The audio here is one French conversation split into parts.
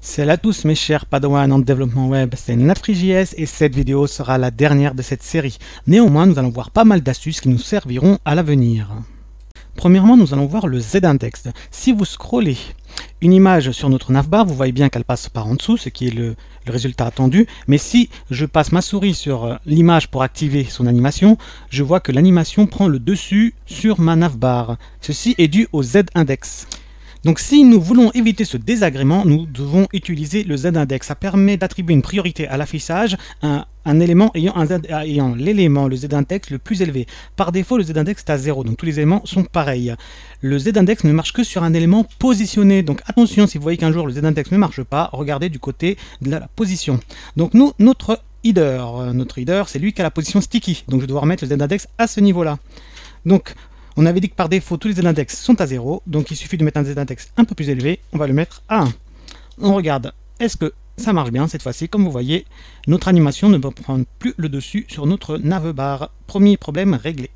Salut à tous mes chers Padawans en développement web, c'est NatFreeJS et cette vidéo sera la dernière de cette série. Néanmoins, nous allons voir pas mal d'astuces qui nous serviront à l'avenir. Premièrement, nous allons voir le Z-index. Si vous scrollez une image sur notre navbar, vous voyez bien qu'elle passe par en dessous, ce qui est le résultat attendu. Mais si je passe ma souris sur l'image pour activer son animation, je vois que l'animation prend le dessus sur ma navbar. Ceci est dû au Z-index. Donc si nous voulons éviter ce désagrément, nous devons utiliser le Z-index. Ça permet d'attribuer une priorité à l'affichage à un élément ayant l'élément, le Z-index le plus élevé. Par défaut, le Z-index est à 0, donc tous les éléments sont pareils. Le Z-index ne marche que sur un élément positionné. Donc attention, si vous voyez qu'un jour le Z-index ne marche pas, regardez du côté de la position. Donc nous, notre header, c'est lui qui a la position sticky. Donc je vais devoir mettre le Z-index à ce niveau-là. Donc on avait dit que par défaut, tous les Z-index sont à 0, donc il suffit de mettre un Z-index un peu plus élevé, on va le mettre à 1. On regarde, est-ce que ça marche bien cette fois-ci? Comme vous voyez, notre animation ne peut prendre plus le dessus sur notre navbar. Premier problème réglé.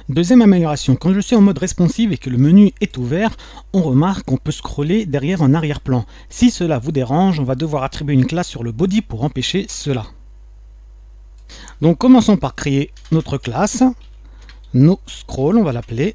Deuxième amélioration, quand je suis en mode responsive et que le menu est ouvert, on remarque qu'on peut scroller derrière en arrière-plan. Si cela vous dérange, on va devoir attribuer une classe sur le body pour empêcher cela. Donc commençons par créer notre classe. NoScroll, on va l'appeler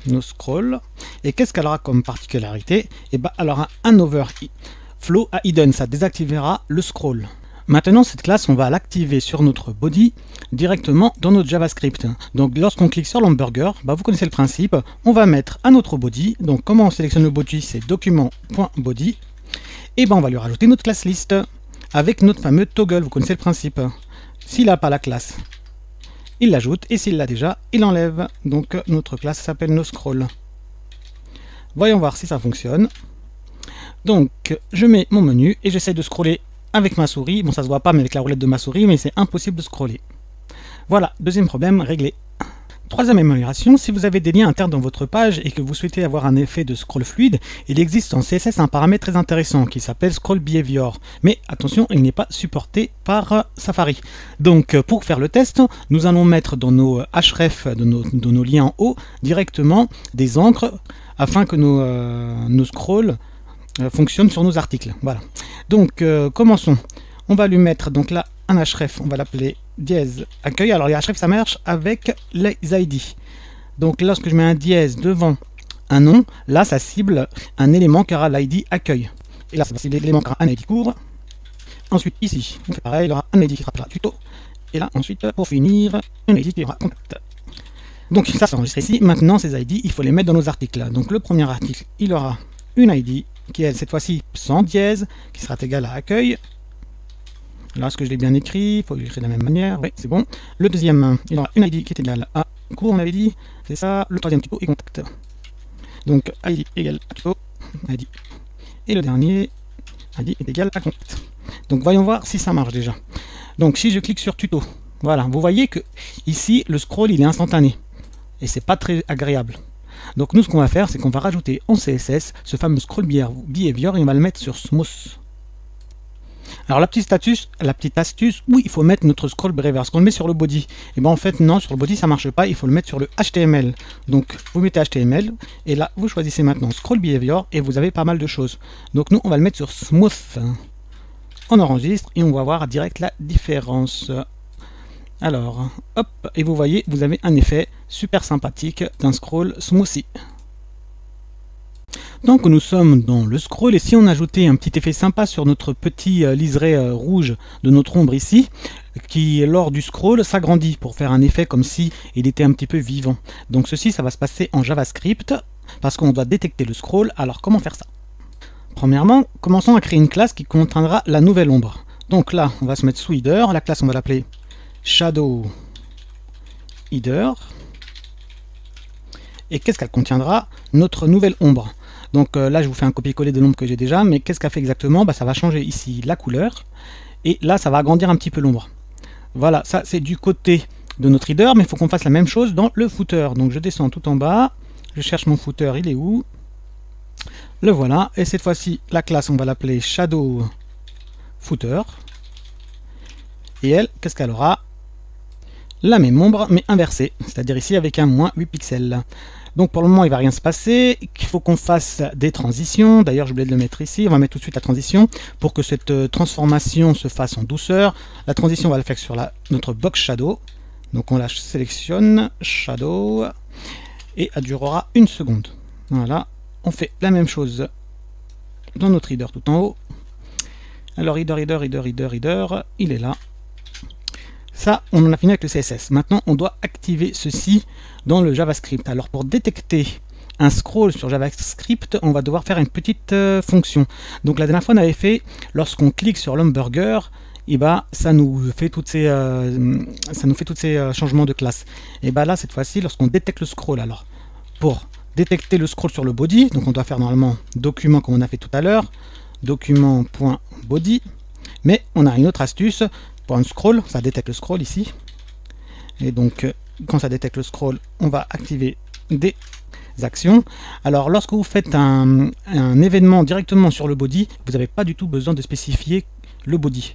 NoScroll. Et qu'est-ce qu'elle aura comme particularité? Et ben, elle aura un overflow à hidden, ça désactivera le scroll. Maintenant, cette classe, on va l'activer sur notre body directement dans notre JavaScript. Donc, lorsqu'on clique sur l'hamburger, vous connaissez le principe, on va mettre à notre body. Donc, comment on sélectionne le body? C'est document.body. Et ben, on va lui rajouter notre classe list avec notre fameux toggle. Vous connaissez le principe. S'il n'a pas la classe, il l'ajoute, et s'il l'a déjà, il enlève. Donc notre classe s'appelle NoScroll. Voyons voir si ça fonctionne. Donc je mets mon menu et j'essaie de scroller avec ma souris. Bon, ça se voit pas mais avec la roulette de ma souris, mais c'est impossible de scroller. Voilà, deuxième problème réglé. Troisième amélioration, si vous avez des liens internes dans votre page et que vous souhaitez avoir un effet de scroll fluide, il existe en CSS un paramètre très intéressant qui s'appelle Scroll Behavior. Mais attention, il n'est pas supporté par Safari. Donc pour faire le test, nous allons mettre dans nos href, de nos liens en haut, directement des encres afin que nos scrolls fonctionnent sur nos articles. Voilà. Donc commençons. On va lui mettre donc là un href, on va l'appeler dièse accueil. Alors les href ça marche avec les ID. Donc lorsque je mets un dièse devant un nom, là ça cible un élément qui aura l'ID accueil. Et là ça va cibler l'élément qui aura un ID court. Ensuite ici, on fait pareil, il y aura un ID qui sera tuto. Et là ensuite pour finir, un ID qui aura contact. Donc ça c'est enregistré ici. Maintenant ces ID, il faut les mettre dans nos articles. Donc le premier article, il aura une ID qui est cette fois-ci sans dièse, qui sera égale à accueil. Là, est-ce que je l'ai bien écrit? Il faut l'écrire de la même manière. Oui, c'est bon. Le deuxième, il aura une ID qui est égale à cours, on avait dit. C'est ça. Le troisième typo est contact. Donc, ID égale à typo, ID. Et le dernier, ID est égal à contact. Donc, voyons voir si ça marche déjà. Donc, si je clique sur tuto, voilà, vous voyez que ici, le scroll, il est instantané. Et c'est pas très agréable. Donc, nous, ce qu'on va faire, c'est qu'on va rajouter en CSS ce fameux scroll behavior et on va le mettre sur smooth. Alors la petite astuce, oui, il faut mettre notre scroll behavior, parce qu'on le met sur le body. Et bien en fait non, sur le body ça marche pas, il faut le mettre sur le HTML. Donc vous mettez HTML, et là vous choisissez maintenant scroll behavior, et vous avez pas mal de choses. Donc nous on va le mettre sur smooth. On enregistre, et on va voir direct la différence. Alors, hop, et vous voyez, vous avez un effet super sympathique d'un scroll smoothie. Donc nous sommes dans le scroll et si on ajoutait un petit effet sympa sur notre petit liseré rouge de notre ombre ici, qui lors du scroll s'agrandit pour faire un effet comme si il était un petit peu vivant. Donc ceci ça va se passer en JavaScript parce qu'on doit détecter le scroll. Alors comment faire ça? Premièrement, commençons à créer une classe qui contiendra la nouvelle ombre. Donc là on va se mettre sous header, la classe on va l'appeler shadow header. Et qu'est-ce qu'elle contiendra? Notre nouvelle ombre. Donc là je vous fais un copier-coller de l'ombre que j'ai déjà, mais qu'est-ce qu'elle fait exactement? Ça va changer ici la couleur, et là ça va agrandir un petit peu l'ombre. Voilà, ça c'est du côté de notre header, mais il faut qu'on fasse la même chose dans le footer. Donc je descends tout en bas, je cherche mon footer, il est où? Le voilà, et cette fois-ci la classe on va l'appeler shadow footer. Et elle, qu'est-ce qu'elle aura? La même ombre, mais inversée, c'est-à-dire ici avec un moins 8 pixels. Donc pour le moment il va rien se passer, il faut qu'on fasse des transitions. D'ailleurs j'ai oublié de le mettre ici, on va mettre tout de suite la transition pour que cette transformation se fasse en douceur. La transition on va la faire sur notre box shadow. Donc on la sélectionne, shadow, et elle durera 1 seconde. Voilà, on fait la même chose dans notre header tout en haut. Alors header, il est là. Ça, on en a fini avec le CSS. Maintenant, on doit activer ceci dans le JavaScript. Alors pour détecter un scroll sur JavaScript, on va devoir faire une petite fonction. Donc la dernière fois, on avait fait, lorsqu'on clique sur l'hamburger, et bah, ça nous fait tous ces changements de classe. Et bah là, cette fois-ci, lorsqu'on détecte le scroll, alors pour détecter le scroll sur le body, donc on doit faire normalement document comme on a fait tout à l'heure, document.body, mais on a une autre astuce pour un scroll, ça détecte le scroll ici. Et donc quand ça détecte le scroll, on va activer des actions. Alors lorsque vous faites un événement directement sur le body, vous n'avez pas du tout besoin de spécifier le body.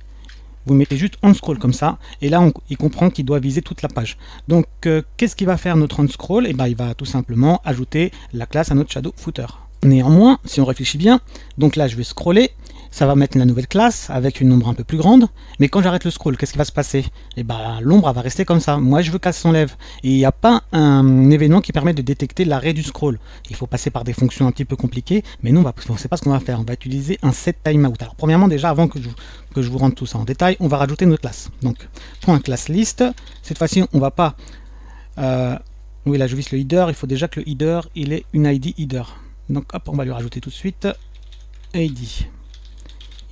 Vous mettez juste on scroll comme ça, et là il comprend qu'il doit viser toute la page. Donc qu'est-ce qu'il va faire notre on scroll? Et ben, il va tout simplement ajouter la classe à notre shadow footer. Néanmoins, si on réfléchit bien, donc là je vais scroller, ça va mettre la nouvelle classe avec une ombre un peu plus grande, mais quand j'arrête le scroll, qu'est-ce qui va se passer? Et ben l'ombre va rester comme ça. Moi je veux qu'elle s'enlève, et il n'y a pas un événement qui permet de détecter l'arrêt du scroll. Il faut passer par des fonctions un petit peu compliquées, mais nous on ne sait pas ce qu'on va faire. On va utiliser un set timeout. Alors premièrement, déjà avant que je vous rentre tout ça en détail, on va rajouter notre classe. Donc point class list, cette fois-ci on va pas oui là je vise le header, il faut déjà que le header il ait une ID header. Donc hop, on va lui rajouter tout de suite ID.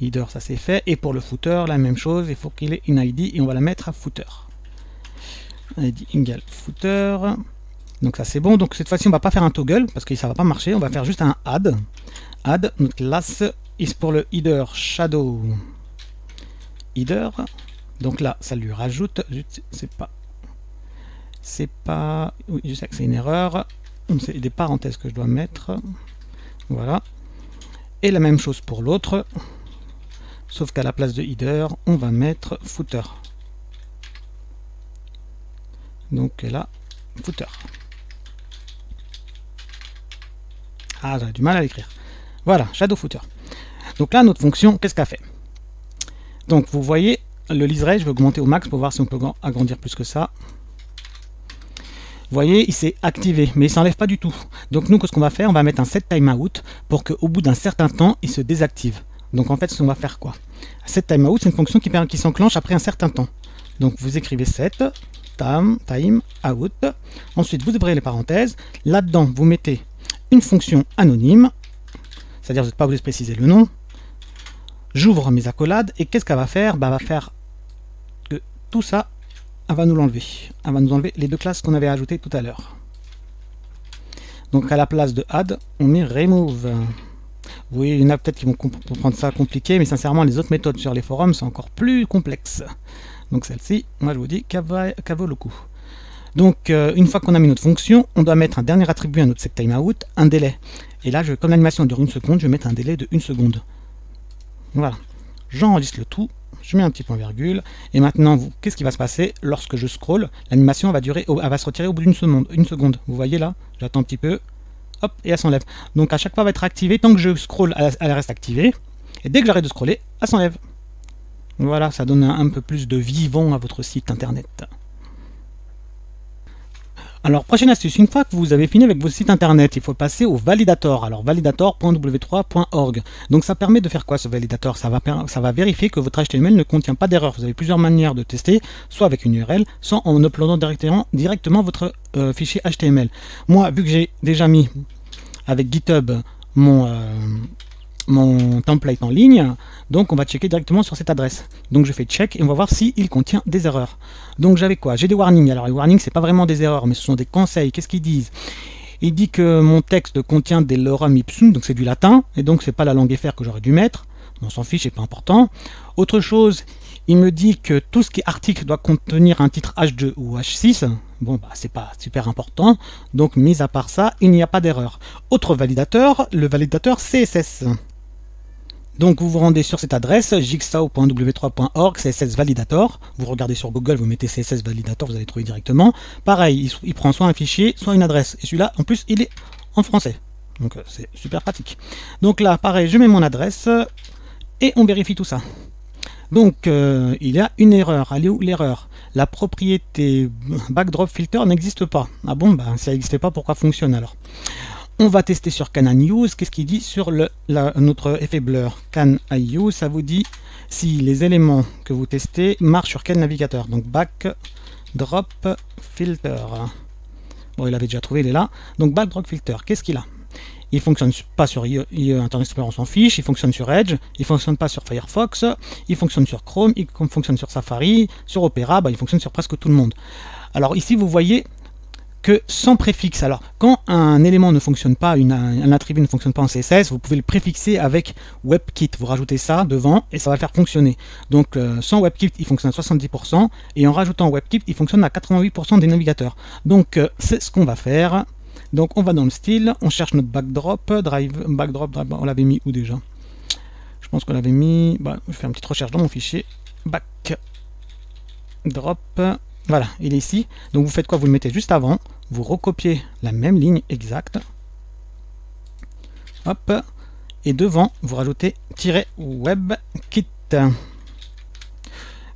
Header, ça c'est fait. Et pour le footer, la même chose, il faut qu'il ait une ID et on va la mettre à footer. ID égale footer. Donc ça c'est bon. Donc cette fois-ci, on va pas faire un toggle parce que ça va pas marcher. On va faire juste un add. Add, notre classe is pour le header shadow header. Donc là, ça lui rajoute. C'est pas. Oui, je sais que c'est une erreur. C'est des parenthèses que je dois mettre. Voilà. Et la même chose pour l'autre. Sauf qu'à la place de header, on va mettre footer. Donc là, footer. Ah, j'ai du mal à l'écrire. Voilà, shadow footer. Donc là, notre fonction, qu'est-ce qu'elle fait? Donc vous voyez, le liseré, je vais augmenter au max pour voir si on peut agrandir plus que ça. Vous voyez, il s'est activé, mais il ne s'enlève pas du tout. Donc nous, qu'est-ce qu'on va faire? On va mettre un set timeout pour qu'au bout d'un certain temps, il se désactive. Donc en fait, on va faire quoi? Set timeout, c'est une fonction qui s'enclenche après un certain temps. Donc vous écrivez set timeout. Ensuite, vous ouvrez les parenthèses. Là-dedans, vous mettez une fonction anonyme. C'est-à-dire, vous n'êtes pas obligé de préciser le nom. J'ouvre mes accolades. Et qu'est-ce qu'elle va faire? Elle va faire que tout ça, elle va nous l'enlever. Elle va nous enlever les deux classes qu'on avait ajoutées tout à l'heure. Donc à la place de add, on met remove. Oui, il y en a peut-être qui vont comprendre ça compliqué, mais sincèrement, les autres méthodes sur les forums sont encore plus complexes. Donc celle-ci, moi je vous dis qu'elle vaut le coup. Donc une fois qu'on a mis notre fonction, on doit mettre un dernier attribut à notre set timeout, un délai. Et là, comme l'animation dure 1 seconde, je vais mettre un délai de 1 seconde. Voilà. J'enregistre le tout, je mets un petit point virgule, et maintenant, qu'est-ce qui va se passer lorsque je scroll? L'animation va elle va se retirer au bout d'une seconde. Vous voyez là, j'attends un petit peu. Hop, et elle s'enlève. Donc à chaque fois, elle va être activée. Tant que je scroll, elle reste activée. Et dès que j'arrête de scroller, elle s'enlève. Voilà, ça donne un peu plus de vivant à votre site internet. Alors, prochaine astuce, une fois que vous avez fini avec votre site internet, il faut passer au validator. Alors, validator.w3.org. Donc, ça permet de faire quoi ce validator? Ça va vérifier que votre HTML ne contient pas d'erreur. Vous avez plusieurs manières de tester, soit avec une URL, soit en uploadant directement votre fichier HTML. Moi, vu que j'ai déjà mis avec GitHub mon template en ligne, donc on va checker directement sur cette adresse. Donc je fais check et on va voir s'il contient des erreurs. Donc j'avais quoi? J'ai des warnings. Alors les warnings, c'est pas vraiment des erreurs, mais ce sont des conseils. Qu'est-ce qu'ils disent? Il dit que mon texte contient des lorem ipsum, donc c'est du latin, et donc c'est pas la langue FR que j'aurais dû mettre. On s'en fiche, c'est pas important. Autre chose, il me dit que tout ce qui est article doit contenir un titre H2 ou H6. Bon, bah, c'est pas super important. Donc, mis à part ça, il n'y a pas d'erreur. Autre validateur, le validateur CSS. Donc vous vous rendez sur cette adresse jigsaw.w3.org CSS Validator. Vous regardez sur Google, vous mettez CSS Validator, vous allez trouver directement. Pareil, il prend soit un fichier, soit une adresse. Et celui-là, en plus, il est en français. Donc c'est super pratique. Donc là, pareil, je mets mon adresse et on vérifie tout ça. Donc il y a une erreur. Allez où l'erreur? La propriété backdrop filter n'existe pas. Ah bon, bah si elle n'existait pas, pourquoi fonctionne alors? On va tester sur Can I Use. Qu'est-ce qu'il dit sur notre effet blur? Can I Use, ça vous dit si les éléments que vous testez marchent sur quel navigateur. Donc backdrop filter. Bon, il avait déjà trouvé, il est là. Donc backdrop filter, qu'est-ce qu'il a? Il fonctionne pas sur Internet Explorer, on s'en fiche. Il fonctionne sur Edge. Il fonctionne pas sur Firefox. Il fonctionne sur Chrome. Il fonctionne sur Safari. Sur Opera, bah, il fonctionne sur presque tout le monde. Alors ici, vous voyez que sans préfixe. Alors, quand un élément ne fonctionne pas, un attribut ne fonctionne pas en CSS, vous pouvez le préfixer avec WebKit. Vous rajoutez ça devant et ça va le faire fonctionner. Donc, sans WebKit, il fonctionne à 70%. Et en rajoutant WebKit, il fonctionne à 88% des navigateurs. Donc, c'est ce qu'on va faire. Donc on va dans le style, on cherche notre backdrop, backdrop, on l'avait mis où déjà? Je pense qu'on l'avait mis, bah, je fais une petite recherche dans mon fichier, backdrop, voilà, il est ici. Donc vous faites quoi? Vous le mettez juste avant, vous recopiez la même ligne exacte, hop, et devant, vous rajoutez -WebKit.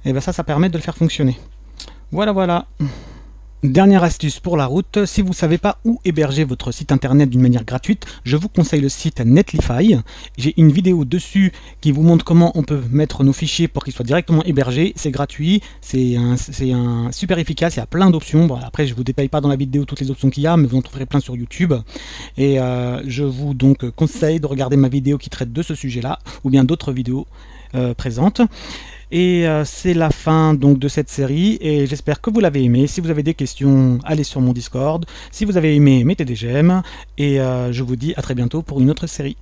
Et bien ça permet de le faire fonctionner. Voilà. Dernière astuce pour la route, si vous ne savez pas où héberger votre site internet d'une manière gratuite, je vous conseille le site Netlify. J'ai une vidéo dessus qui vous montre comment on peut mettre nos fichiers pour qu'ils soient directement hébergés. C'est gratuit, c'est super efficace, il y a plein d'options. Bon, après, je ne vous détaille pas dans la vidéo toutes les options qu'il y a, mais vous en trouverez plein sur YouTube. Et je vous donc conseille de regarder ma vidéo qui traite de ce sujet-là, ou bien d'autres vidéos présentes. Et c'est la fin donc de cette série et j'espère que vous l'avez aimé. Si vous avez des questions, allez sur mon Discord. Si vous avez aimé, mettez des j'aime et je vous dis à très bientôt pour une autre série.